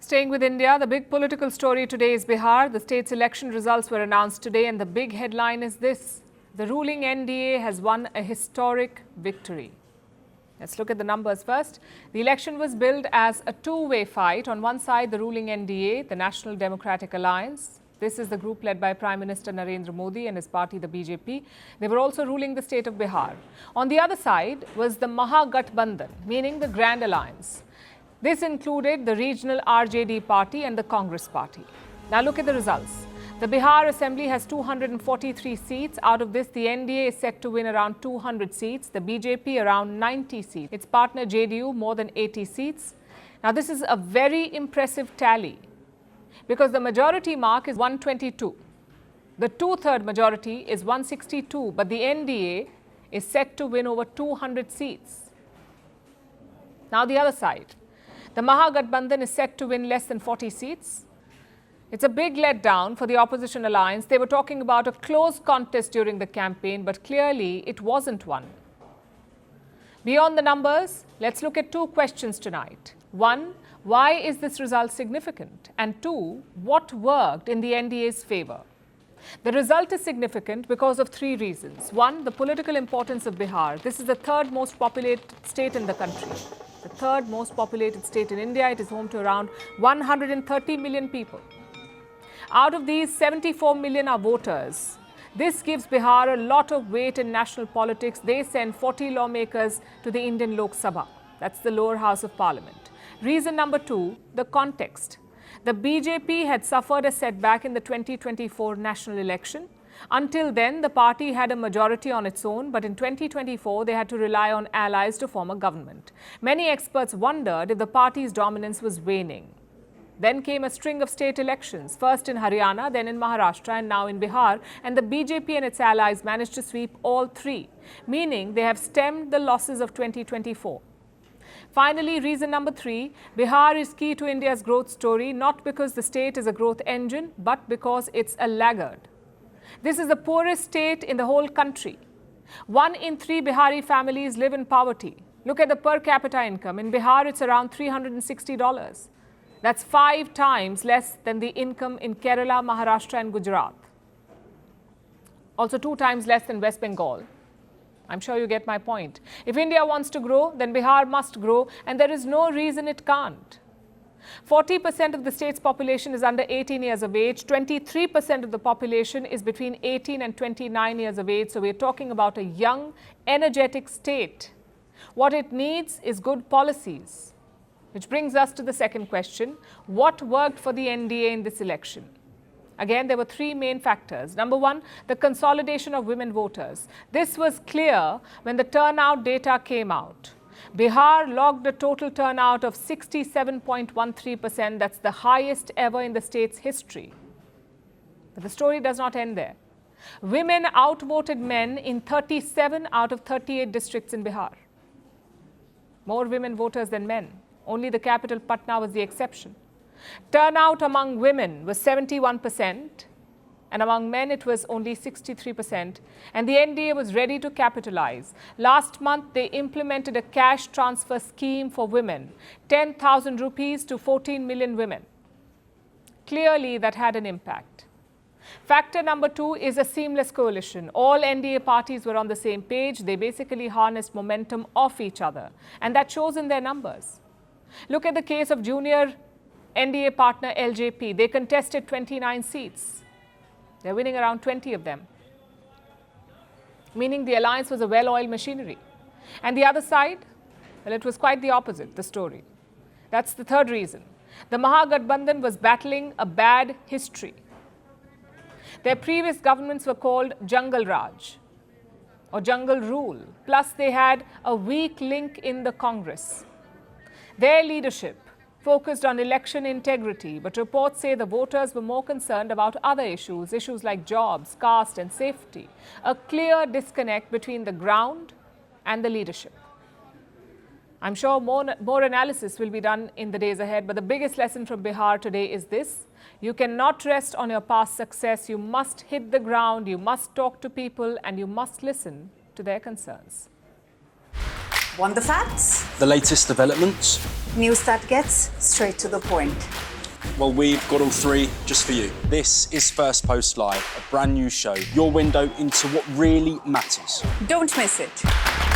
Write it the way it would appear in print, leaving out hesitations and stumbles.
Staying with India, the big political story today is Bihar. The state's election results were announced today and the big headline is this: the ruling NDA has won a historic victory. Let's look at the numbers first. The election was billed as a two-way fight. On one side, the ruling NDA, the National Democratic Alliance. This is the group led by Prime Minister Narendra Modi and his party, the BJP. They were also ruling the state of Bihar. On the other side was the Mahagathbandhan, meaning the Grand Alliance. This included the regional RJD party and the Congress party. Now look at the results. The Bihar Assembly has 243 seats. Out of this, the NDA is set to win around 200 seats. The BJP around 90 seats. Its partner JDU more than 80 seats. Now this is a very impressive tally because the majority mark is 122. The two-third majority is 162, but the NDA is set to win over 200 seats. Now the other side. The Mahagathbandhan is set to win less than 40 seats. It's a big letdown for the opposition alliance. They were talking about a close contest during the campaign, but clearly it wasn't one. Beyond the numbers, let's look at two questions tonight. One, why is this result significant? And two, what worked in the NDA's favour? The result is significant because of three reasons. One, the political importance of Bihar. This is the third most populated state in the country. The third most populated state in India. It is home to around 130 million people. Out of these, 74 million are voters. This gives Bihar a lot of weight in national politics. They send 40 lawmakers to the Indian Lok Sabha. That's the lower house of parliament. Reason number two, the context. The BJP had suffered a setback in the 2024 national election. Until then, the party had a majority on its own, but in 2024, they had to rely on allies to form a government. Many experts wondered if the party's dominance was waning. Then came a string of state elections, first in Haryana, then in Maharashtra, and now in Bihar. And the BJP and its allies managed to sweep all three, meaning they have stemmed the losses of 2024. Finally, reason number three, Bihar is key to India's growth story, not because the state is a growth engine, but because it's a laggard. This is the poorest state in the whole country. 1 in 3 Bihari families live in poverty. Look at the per capita income. In Bihar, it's around $360. That's 5 times less than the income in Kerala, Maharashtra and Gujarat. Also 2 times less than West Bengal. I'm sure you get my point. If India wants to grow, then Bihar must grow, and there is no reason it can't. 40% of the state's population is under 18 years of age. 23% of the population is between 18 and 29 years of age. So we're talking about a young, energetic state. What it needs is good policies. Which brings us to the second question. What worked for the NDA in this election? Again, there were 3 main factors. Number 1, the consolidation of women voters. This was clear when the turnout data came out. Bihar logged a total turnout of 67.13%. That's the highest ever in the state's history. But the story does not end there. Women outvoted men in 37 out of 38 districts in Bihar. More women voters than men. Only the capital, Patna, was the exception. Turnout among women was 71%, and among men it was only 63%. And the NDA was ready to capitalize. Last month, they implemented a cash transfer scheme for women, 10,000 rupees to 14 million women. Clearly, that had an impact. Factor number 2 is a seamless coalition. All NDA parties were on the same page. They basically harnessed momentum off each other, and that shows in their numbers. Look at the case of junior NDA partner LJP. They contested 29 seats. They're winning around 20 of them, meaning the alliance was a well-oiled machinery. And the other side, well, it was quite the opposite, the story. That's the third reason. The Mahagathbandhan was battling a bad history. Their previous governments were called Jungle Raj or Jungle Rule. Plus, they had a weak link in the Congress. Their leadership focused on election integrity, but reports say the voters were more concerned about other issues like jobs, caste and safety. A clear disconnect between the ground and the leadership. I'm sure more analysis will be done in the days ahead, but the biggest lesson from Bihar today is this: you cannot rest on your past success. You must hit the ground, you must talk to people, and you must listen to their concerns. Want the facts? The latest developments? News that gets straight to the point. Well, we've got all three just for you. This is Firstpost Live, a brand new show, your window into what really matters. Don't miss it.